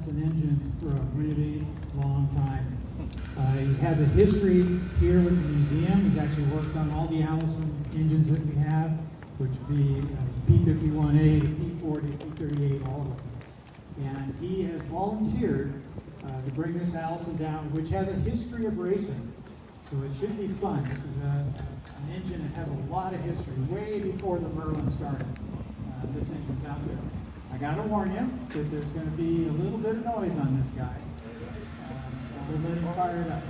Allison engines for a really long time. He has a history here with the museum. He's actually worked on all the Allison engines that we have, which would be P51A, P40, P38, all of them. And he has volunteered to bring this Allison down, which has a history of racing. So it should be fun. This is an engine that has a lot of history, way before the Merlin started. This engine's out there. I gotta warn you that there's going to be a little bit of noise on this guy. We'll let him fire it up.